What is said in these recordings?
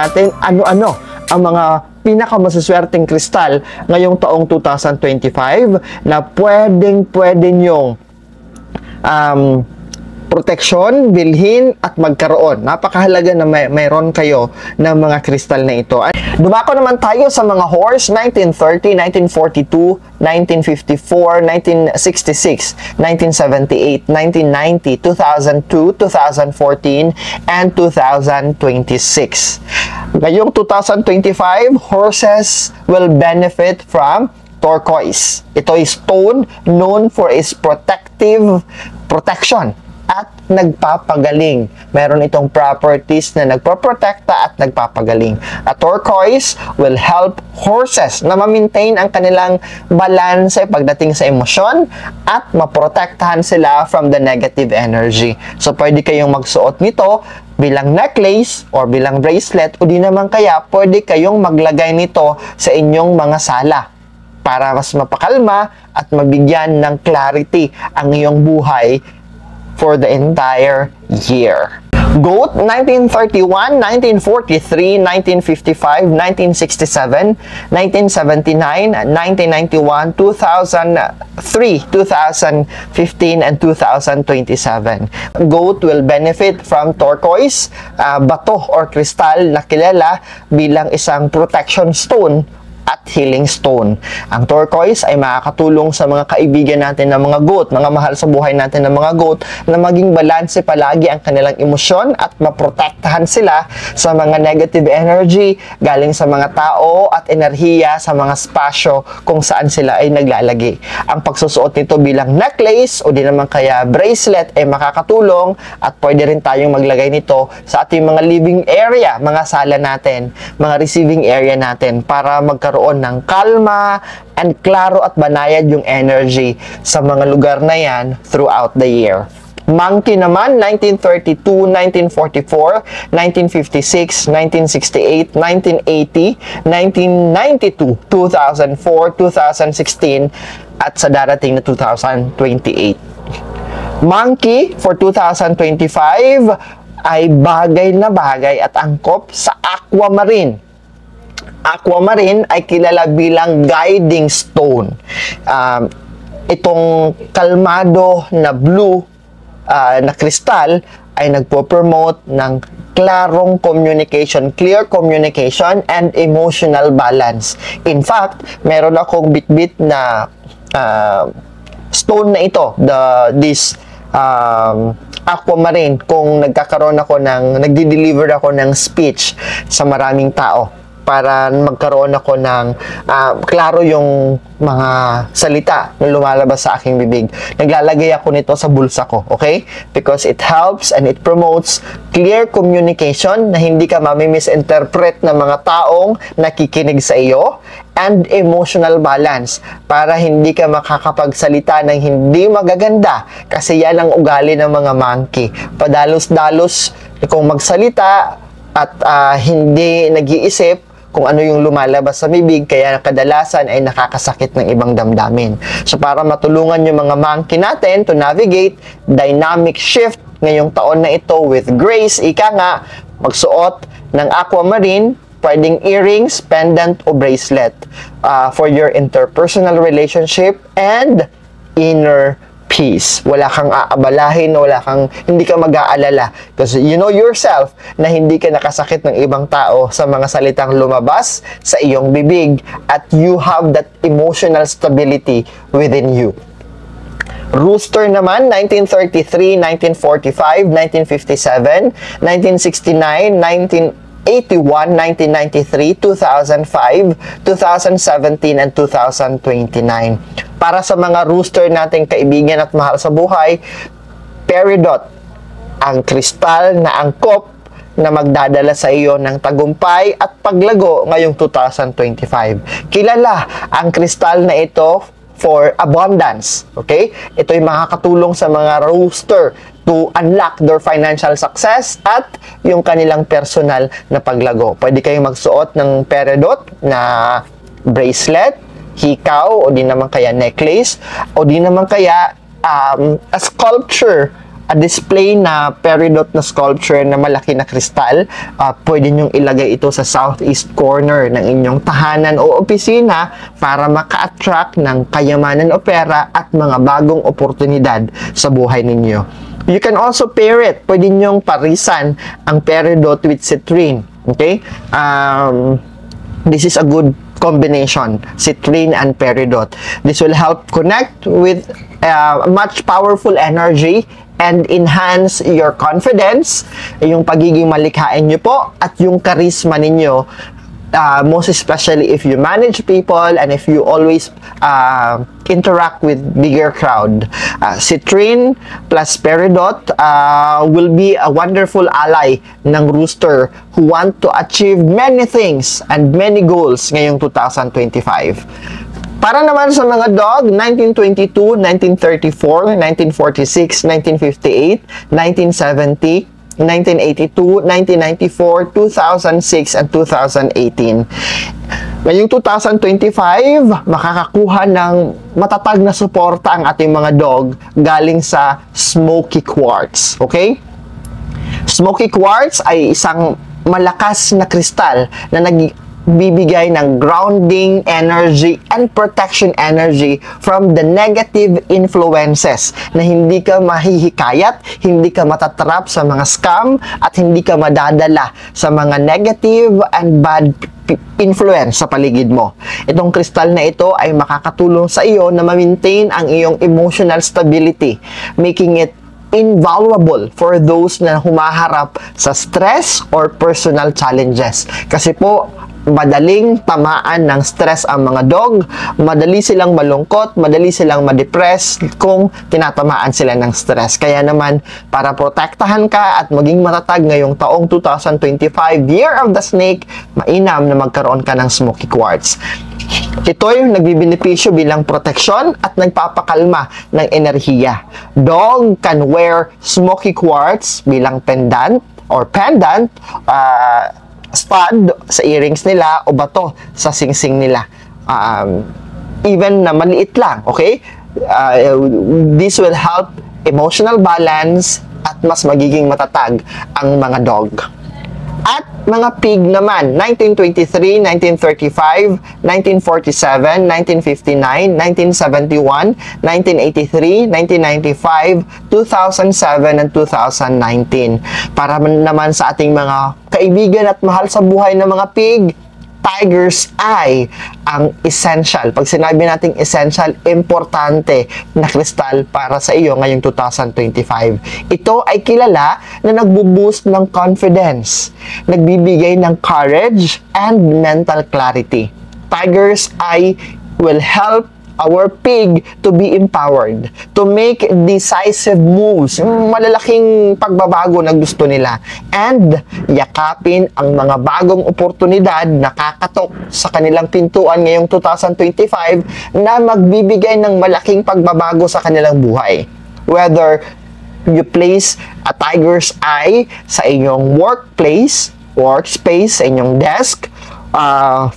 natin ano-ano ang mga pinakamasaswerteng kristal ngayong taong 2025 na pwede nyong proteksyon, bilhin at magkaroon. Napakahalaga na mayroon kayo ng mga kristal na ito. Dumako naman tayo sa mga horse, 1930, 1942, 1954, 1966, 1978, 1990, 2002, 2014, and 2026. Ngayong 2025, horses will benefit from turquoise. Ito ay stone known for its protection at nagpapagaling. Meron itong properties na nagpoprotekta at nagpapagaling. A turquoise will help horses na ma-maintain ang kanilang balanse pagdating sa emosyon at maprotektahan sila from the negative energy. So, pwede kayong magsuot nito bilang necklace or bilang bracelet o di naman kaya pwede kayong maglagay nito sa inyong mga sala para mas mapakalma at mabigyan ng clarity ang iyong buhay for the entire year. Goat, 1931, 1943, 1955, 1967, 1979, 1991, 2003, 2015, and 2027. Goat will benefit from turquoise, bato or kristal na kilala bilang isang protection stone at healing stone. Ang turquoise ay makakatulong sa mga kaibigan natin ng mga goat, mga mahal sa buhay natin ng mga goat, na maging balanse palagi ang kanilang emosyon at maprotektahan sila sa mga negative energy galing sa mga tao at enerhiya sa mga spasyo kung saan sila ay naglalagi. Ang pagsusuot nito bilang necklace o di naman kaya bracelet ay makakatulong at pwede rin tayong maglagay nito sa ating mga living area, mga sala natin, mga receiving area natin para magkaroon ng kalma and klaro at banayad yung energy sa mga lugar na yan throughout the year. Monkey naman, 1932, 1944, 1956, 1968, 1980, 1992, 2004, 2016, at sa darating na 2028. Monkey for 2025 ay bagay na bagay at angkop sa aquamarine. Aquamarine ay kilala bilang guiding stone. Itong kalmado na blue na kristal ay nagpo-promote ng klarong communication, clear communication, and emotional balance. In fact, meron akong bitbit na stone na ito, this aquamarine, kung nagdi-deliver ako ng speech sa maraming tao, para magkaroon ako ng klaro yung mga salita na lumalabas sa aking bibig. Naglalagay ako nito sa bulsa ko, okay? Because it helps and it promotes clear communication na hindi ka mami-misinterpret ng mga taong nakikinig sa iyo, and emotional balance para hindi ka makakapagsalita ng hindi magaganda kasi yan ang ugali ng mga monkey. Padalos-dalos kung magsalita at hindi nag-iisip kung ano yung lumalabas sa bibig, kaya kadalasan ay nakakasakit ng ibang damdamin. So para matulungan yung mga monkey natin to navigate dynamic shift ngayong taon na ito with grace, ika nga, magsuot ng aquamarine, pwedeng earrings, pendant, o bracelet for your interpersonal relationship and inner peace. Wala kang aabalahin, hindi ka mag-aalala. Because you know yourself na hindi ka nakasakit ng ibang tao sa mga salitang lumabas sa iyong bibig at you have that emotional stability within you. Rooster naman, 1933, 1945, 1957, 1969, 1981, 1993, 2005, 2017, and 2029. Para sa mga rooster nating kaibigan at mahal sa buhay, peridot, ang kristal na angkop na magdadala sa iyo ng tagumpay at paglago ngayong 2025. Kilala ang kristal na ito for abundance, okay? Ito'y makakatulong sa mga rooster to unlock their financial success at yung kanilang personal na paglago. Pwede kayong magsuot ng peridot na bracelet, hikaw, o di naman kaya necklace, o di naman kaya a sculpture a display na peridot na sculpture na malaki na kristal. Pwede nyong ilagay ito sa southeast corner ng inyong tahanan o opisina para maka-attract ng kayamanan o pera at mga bagong oportunidad sa buhay ninyo. You can also pair it. Pwede nyong parisan ang peridot with citrine. Okay? This is a good combination, citrine and peridot. This will help connect with much powerful energy and enhance your confidence, yung pagiging malikhain nyo po, at yung charisma ninyo, most especially if you manage people and if you always interact with bigger crowd. Citrine plus peridot will be a wonderful ally ng rooster who want to achieve many things and many goals ngayong 2025. Para naman sa mga dog, 1922, 1934, 1946, 1958, 1970, 1982, 1994, 2006, and 2018. Ngayong 2025, makakakuha ng matatag na suporta ang ating mga dog galing sa Smoky Quartz. Okay? Smoky Quartz ay isang malakas na kristal na nagbibigay ng grounding energy and protection energy from the negative influences na hindi ka mahihikayat, hindi ka matatrap sa mga scam, at hindi ka madadala sa mga negative and bad influence sa paligid mo. Itong kristal na ito ay makakatulong sa iyo na ma-maintain ang iyong emotional stability, making it invaluable for those na humaharap sa stress or personal challenges. Kasi po, madaling tamaan ng stress ang mga dog, madali silang malungkot, madali silang ma-depress kung tinatamaan sila ng stress. Kaya naman, para protektahan ka at maging matatag ngayong taong 2025, Year of the Snake, mainam na magkaroon ka ng Smoky Quartz. Ito'y nagbibenepisyo bilang proteksyon at nagpapakalma ng enerhiya. Dog can wear Smoky Quartz bilang pendant or pendant, stud sa earrings nila o bato sa singsing nila. Even na maliit lang, okay? This will help emotional balance at mas magiging matatag ang mga dog. At mga pig naman, 1923, 1935, 1947, 1959, 1971, 1983, 1995, 2007, and 2019. Para naman sa ating mga kaibigan at mahal sa buhay ng mga pig, Tiger's Eye ang essential. Pag sinabi nating essential, importante na kristal para sa iyo ngayong 2025. Ito ay kilala na nagbo-boost ng confidence, nagbibigay ng courage and mental clarity. Tiger's Eye will help our pig to be empowered, to make decisive moves, malalaking pagbabago na gusto nila, and yakapin ang mga bagong oportunidad na kakatok sa kanilang pintuan ngayong 2025 na magbibigay ng malaking pagbabago sa kanilang buhay. Whether you place a Tiger's Eye sa inyong workspace, sa inyong desk,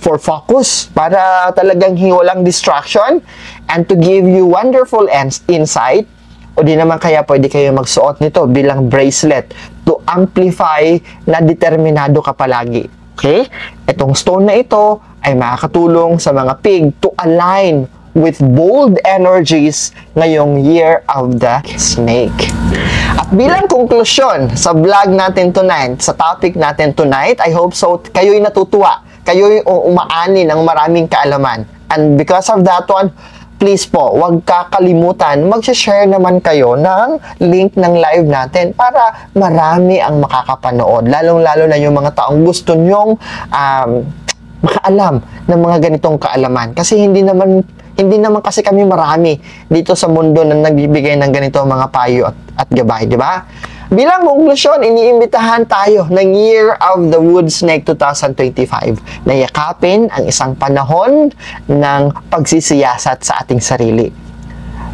for focus, para talagang walang distraction, and to give you wonderful insight, o di naman kaya pwede kayo magsuot nito bilang bracelet to amplify na determinado ka palagi. Okay? Itong stone na ito ay makakatulong sa mga pig to align with bold energies ngayong Year of the Snake. At bilang konklusyon sa vlog natin tonight, sa topic natin tonight, I hope so kayo'y natutuwa, kayo'y umaani ng maraming kaalaman. And because of that one, please po, huwag kakalimutan, mag-share naman kayo ng link ng live natin para marami ang makakapanood. Lalong-lalo na yung mga taong gusto nyong makaalam ng mga ganitong kaalaman. Kasi hindi naman kasi kami marami dito sa mundo na nagbibigay ng ganito mga payo at gabay, di ba? Bilang konklusyon, iniimbitahan tayo ng Year of the Wood Snake 2025 na yakapin ang isang panahon ng pagsisiyasat sa ating sarili.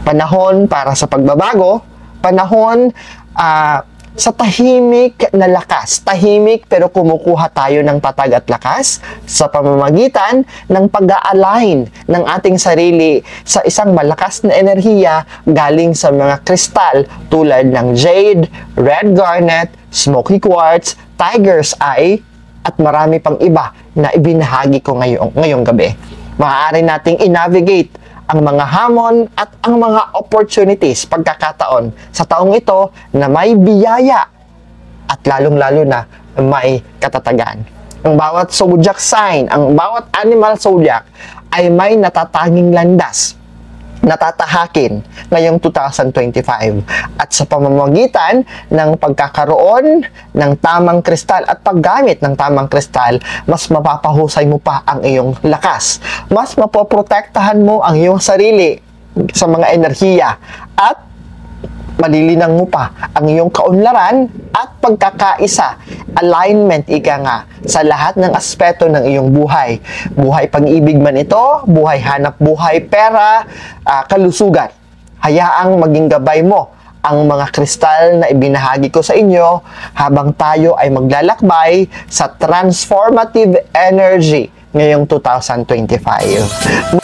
Panahon para sa pagbabago, panahon sa tahimik na lakas. Tahimik pero kumukuha tayo ng tatag at lakas sa pamamagitan ng pag-a-align ng ating sarili sa isang malakas na enerhiya galing sa mga kristal tulad ng jade, red garnet, smoky quartz, tiger's eye, at marami pang iba na ibinahagi ko ngayong gabi. Maaari nating i-navigate ang mga hamon at ang mga opportunities, pagkakataon sa taong ito na may biyaya at lalong-lalo na may katatagan. Ang bawat zodiac sign, ang bawat animal zodiac ay may natatanging landas na tatahakin ngayong 2025. At sa pamamagitan ng pagkakaroon ng tamang kristal at paggamit ng tamang kristal, mas mapapahusay mo pa ang iyong lakas. Mas mapoprotektahan mo ang iyong sarili sa mga enerhiya at malilinang mo pa ang iyong kaunlaran at pagkakaisa, alignment ika nga, sa lahat ng aspeto ng iyong buhay. Buhay pag-ibig man ito, buhay hanap buhay, pera, kalusugan. Hayaang maging gabay mo ang mga kristal na ibinahagi ko sa inyo habang tayo ay maglalakbay sa transformative energy ngayong 2025.